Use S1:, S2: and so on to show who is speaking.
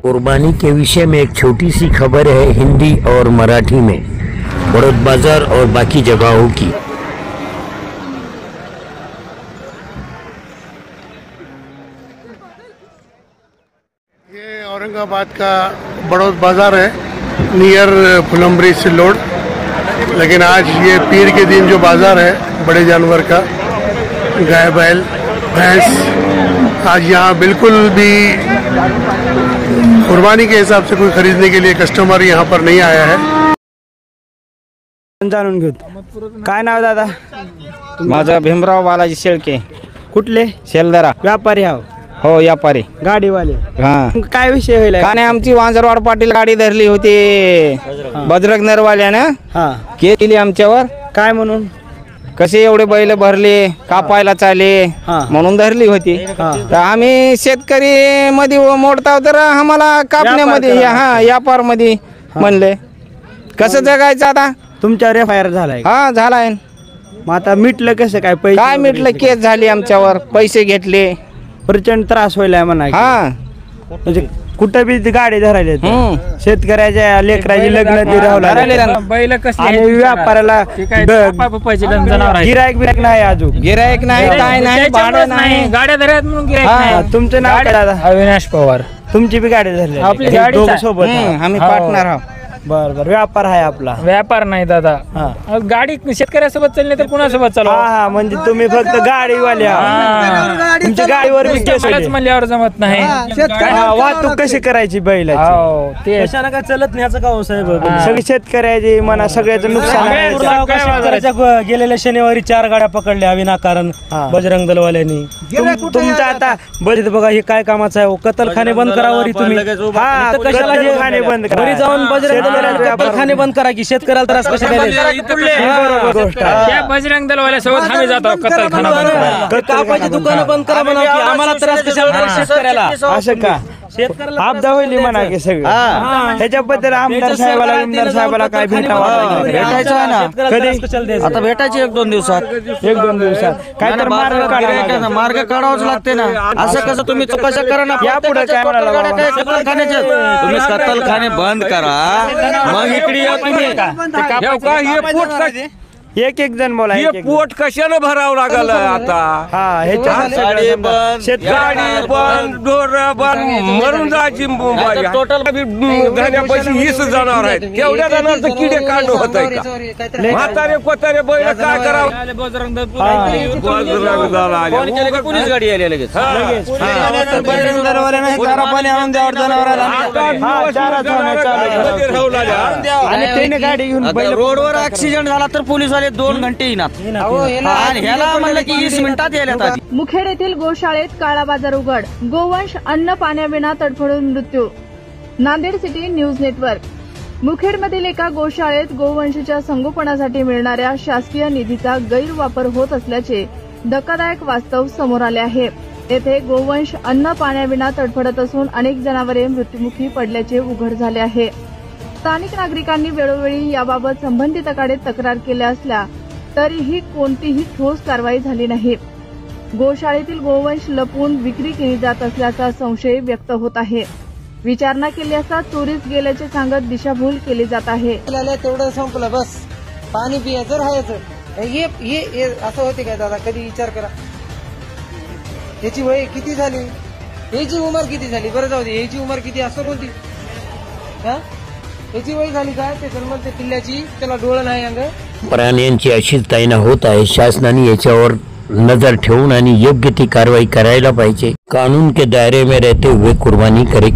S1: कुर्बानी के विषय में एक छोटी सी खबर है हिंदी और मराठी में, बड़ौद बाजार और बाकी जगहों की।
S2: ये औरंगाबाद का बड़ौद बाजार है, नियर फुलम्बरी सिल्लोड। लेकिन आज ये पीर के दिन जो बाजार है बड़े जानवर का, गाय बैल भैंस, आज यहाँ बिल्कुल भी कुर्बानी के हिसाब से कोई खरीदने के लिए कस्टमर यहाँ पर नहीं आया है।
S3: जाणून घेऊ। काय नाव दादा?
S4: माझा भीमराव बालाजी शेळके।
S3: कुठले?
S4: शेलदरा।
S3: व्यापारी आहो?
S4: हो, व्यापारी
S3: गाडीवाले।
S4: हां,
S3: काय विषय होईल?
S4: काय नाही, आमची वांजरवाड पाटील गाडी धरली होती बजरंग नरवाल्यानं।
S3: हां,
S4: केली आमच्यावर।
S3: काय म्हणून?
S4: कसे एवढे बैल भरले, कापायला चाले म्हणून धरली होती। तर आम्ही शेतकरी मध्ये मोडताव, तर आम्हाला कापण्यामध्ये व्यापार मध्ये म्हणले कसं जगायचं आता।
S3: तुमच्यावर एफआयआर झालाय?
S4: हा, झालाय।
S3: मग आता मिटलं कसं काय? पैसे
S4: काय मिटलं? केस झाली आमच्यावर, पैसे घेतले,
S3: प्रचंड त्रास व्हायला म्हणा।
S4: हा,
S3: म्हणजे कुठं बी गाडी धरायले, शेतकऱ्याच्या लेकराची लग्न ती राहू
S4: बैल
S3: आणि व्यापाराला गिरायक बिरायक नाही, अजून
S4: गिरायक नाही, काय नाही, भाडं नाही,
S5: गाड्या धरत म्हणून गिरायक नाही।
S3: तुमचं नाव काय दादा?
S5: अविनाश पवार।
S3: तुमची बी गाडी धरली?
S5: आपली गाडी
S3: सोबत
S4: आम्ही पार्टनर आहोत।
S3: बर बर, व्यापार आहे आपला?
S5: व्यापार नाही दादा, गाडी शेतकऱ्यासोबत चालली तर कुणासोबत चालू?
S3: हा, म्हणजे तुम्ही फक्त गाडीवाले आहात, तुमच्या गाडीवर बी केस
S5: म्हणल्यावर जमत नाही।
S3: वाहतूक कशी करायची बैलाची?
S5: ते
S3: काय चलत नाही का हो साहेब? सगळी शेतकऱ्याची म्हणा, सगळ्याचं नुकसान।
S6: गेलेल्या शनिवारी 4 गाड्या पकडल्या विनाकारण बजरंग दलवाल्यांनी।
S3: तुमचं आता
S6: बजेट बघा, हे काय कामाचं आहे? कतलखाने बंद करावरी तुम्ही।
S3: कशाला बंद करा?
S6: जाऊन बजरंग कतलखाने बंद करा की शेतकऱ्याला त्रास कशा
S5: त्या बजरंग दलवाल्या सोबत आम्ही जातो कतलखाना बंद करा,
S6: कापाची दुकानं बंद करा म्हणा की आम्हाला त्रास कशाला शेतकऱ्याला?
S3: असं का? आपदा होईल म्हणा की सगळं। ह्याच्याबद्दल आमदार साहेबाला काय भेटावं?
S6: भेटायचं आहे ना कधी? आता भेटायचे 1-2 दिवसात।
S3: 1-2 दिवसात काय तर मार्ग काढावा,
S6: मार्ग काढावाच लागते ना। असं कसं तुम्ही चौकशा करा ना,
S3: यापुढे काय म्हणाला?
S6: तुम्ही कतलखाने बंद करा, मग इकडे या तुम्ही।
S3: एक जण बोला,
S7: पोट कशाला भरावं लागलं आता?
S6: गाडी बंद,
S7: गाडी बंद, ढोर बंद, मरून जायची
S6: टोटल
S7: पैसे 20 जनावर आहेत, तेवढ्या जनावरचं किडे काढणं होत आहे का? म्हातारे कोतारे बैल काय करावं?
S5: बजरंग
S6: पोलीस गाडी आली लगेच।
S3: गाडी घेऊन
S6: रोडवर ऍक्सिडेंट झाला तर पोलीस वाले 2 घंटे येणार आणि ह्याला म्हणलं की 20 मिनिटात यायला।
S8: मुखेड येथील गोशाळेत काळा बाजार उघड, गोवंश अन्न पाण्याविना तडफडून मृत्यू। Nanded city news network. मुखेडमधील एका गोशाळेत गोवंशाच्या संगोपनासाठी मिळणाऱ्या शासकीय निधीचा गैरवापर होत असल्याचे धक्कादायक वास्तव समोर आले आहे। येथे गोवंश अन्न पाण्याविना तडफडत असून अनेक जनावरे मृत्युमुखी पडल्याचे उघड झाले आहे। स्थानिक नागरिकांनी वेळोवेळी याबाबत संबंधितांकडे तक्रार केल्या असल्या तरीही कोणतीही ठोस कारवाई झाली नाही। गोशाळेतील गोवंश लपवून विक्री केली जात असल्याचा संशय व्यक्त होत आहे। विचारणा केली असता चोरीस गेल्याचे सांगत दिशाभूल केली जात आहे।
S9: तेवढं संपलं, बस पाणी पियाचं राहायचं। हे असं होते काय दादा? कधी विचार करा, याची वय किती झाली, याची उमर किती झाली? बरं जाऊ दे, याची उमर किती असं कोणती? याची वय झाली काय? ते जन्मते पिल्ल्याची, त्याला डोळं नाही अंग।
S1: प्राण्यांची अशीच ताईना होत आहे। शासनाने याच्यावर नजर ठेवून आणि योग्य ती कार्रवाई करायला पाहिजे। कानून के दायरे में रहते हुए कुर्बानी करे।